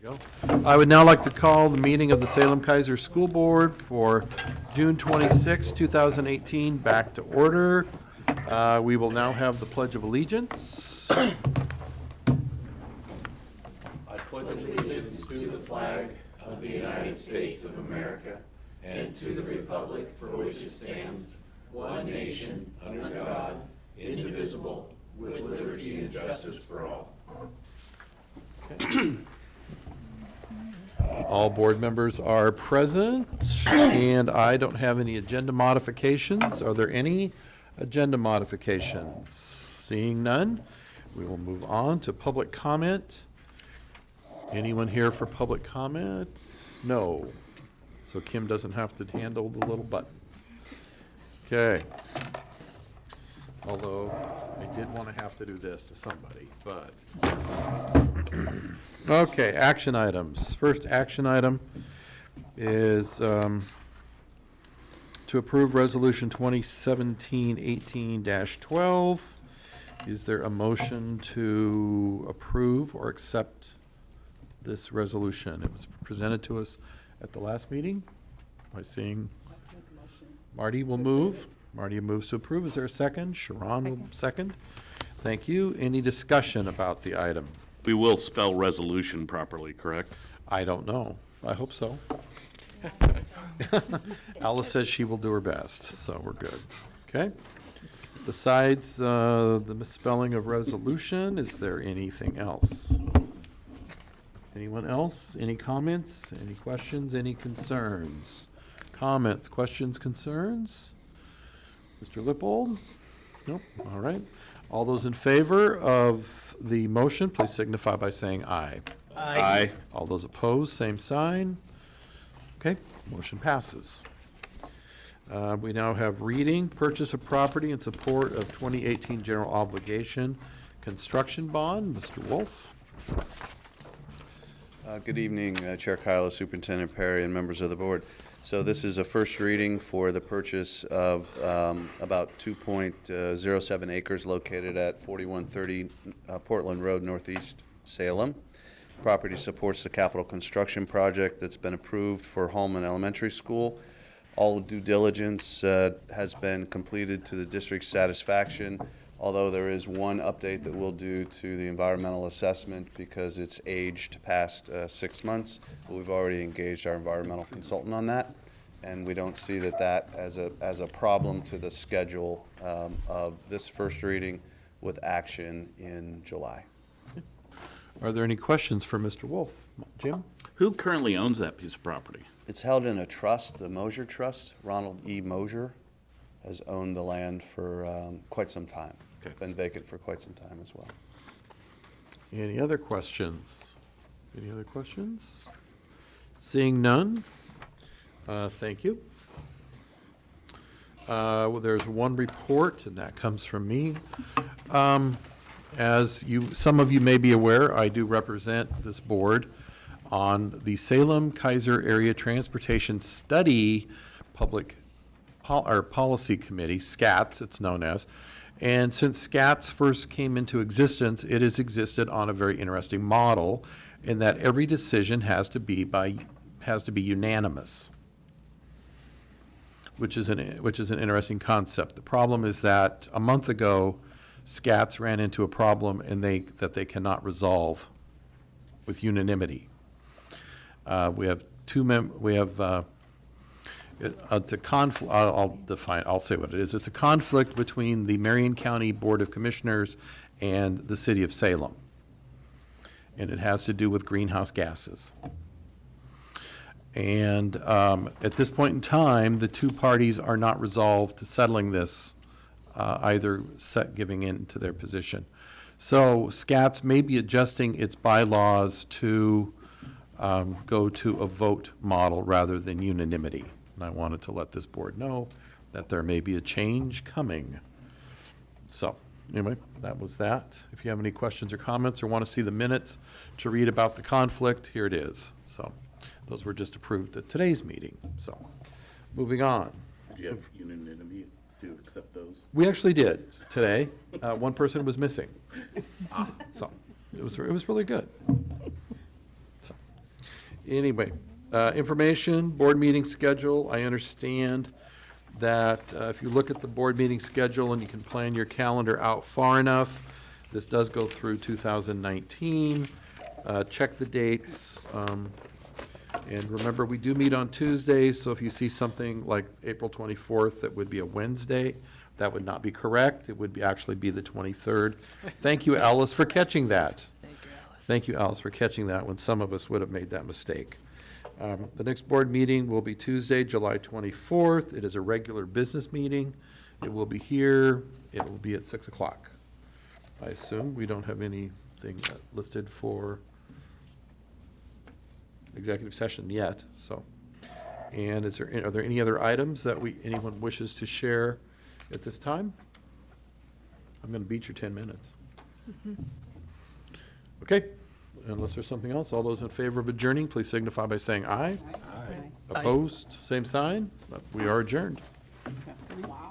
There you go. I would now like to call the meeting of the Salem Keizer School Board for June 26, 2018 back to order. We will now have the Pledge of Allegiance. I pledge allegiance to the flag of the United States of America and to the republic for which it stands, one nation, under God, indivisible, with liberty and justice for all. All board members are present, and I don't have any agenda modifications. Are there any agenda modifications? Seeing none, we will move on to public comment. Anyone here for public comment? No. So Kim doesn't have to handle the little buttons. Okay. Although I did want to have to do this to somebody, but. Okay, action items. First action item is to approve Resolution 2017-18-12. Is there a motion to approve or accept this resolution? It was presented to us at the last meeting. Am I seeing? Marty will move. Marty moves to approve. Is there a second? Sharon will second. Thank you. Any discussion about the item? We will spell resolution properly, correct? I don't know. I hope so. Alice says she will do her best, so we're good. Okay. Besides the misspelling of resolution, is there anything else? Anyone else? Any comments? Any questions? Any concerns? Comments, questions, concerns? Mr. Lippold? Nope. All right. All those in favor of the motion, please signify by saying aye. Aye. All those opposed, same sign. Okay, motion passes. We now have reading, purchase of property in support of 2018 general obligation construction bond. Mr. Wolf. Good evening, Chair Kylo, Superintendent Perry, and members of the board. So this is a first reading for the purchase of about 2.07 acres located at 4130 Portland Road, Northeast Salem. Property supports the capital construction project that's been approved for Holman Elementary School. All due diligence has been completed to the district's satisfaction, although there is one update that we'll do to the environmental assessment because it's aged past 6 months. But we've already engaged our environmental consultant on that, and we don't see that as a problem to the schedule of this first reading with action in July. Are there any questions for Mr. Wolf? Jim? Who currently owns that piece of property? It's held in a trust, the Mosier Trust. Ronald E. Mosier has owned the land for quite some time. Okay. Been vacant for quite some time as well. Any other questions? Any other questions? Seeing none, thank you. Well, there's one report, and that comes from me. As some of you may be aware, I do represent this board on the Salem Keizer Area Transportation Study Policy Committee, SCATs it's known as. And since SCATs first came into existence, it has existed on a very interesting model in that every decision has to be unanimous, which is an interesting concept. The problem is that a month ago, SCATs ran into a problem that they cannot resolve with unanimity. We have it's a conflict. I'll define. I'll say what it is. It's a conflict between the Marion County Board of Commissioners and the City of Salem, and it has to do with greenhouse gases. And at this point in time, the two parties are not resolved to settling this, either giving in to their position. So SCATs may be adjusting its bylaws to go to a vote model rather than unanimity. And I wanted to let this board know that there may be a change coming. So anyway, that was that. If you have any questions or comments or want to see the minutes to read about the conflict, here it is. So those were just approved at today's meeting. So moving on. Did you have unanimity to accept those? We actually did today. One person was missing. So it was really good. So Anyway, information, board meeting schedule. I understand that if you look at the board meeting schedule and you can plan your calendar out far enough, this does go through 2019. Check the dates. And remember, we do meet on Tuesdays, so if you see something like April 24th, that would be a Wednesday, that would not be correct. It would actually be the 23rd. Thank you, Alice, for catching that. Thank you, Alice, for catching that when some of us would have made that mistake. The next board meeting will be Tuesday, July 24th. It is a regular business meeting. It will be here. It will be at 6 o'clock. I assume we don't have anything listed for executive session yet, so. And are there any other items that anyone wishes to share at this time? I'm going to beat your 10 minutes. Okay, unless there's something else, all those in favor of adjourning, please signify by saying aye. Aye. Opposed, same sign. We are adjourned. Wow.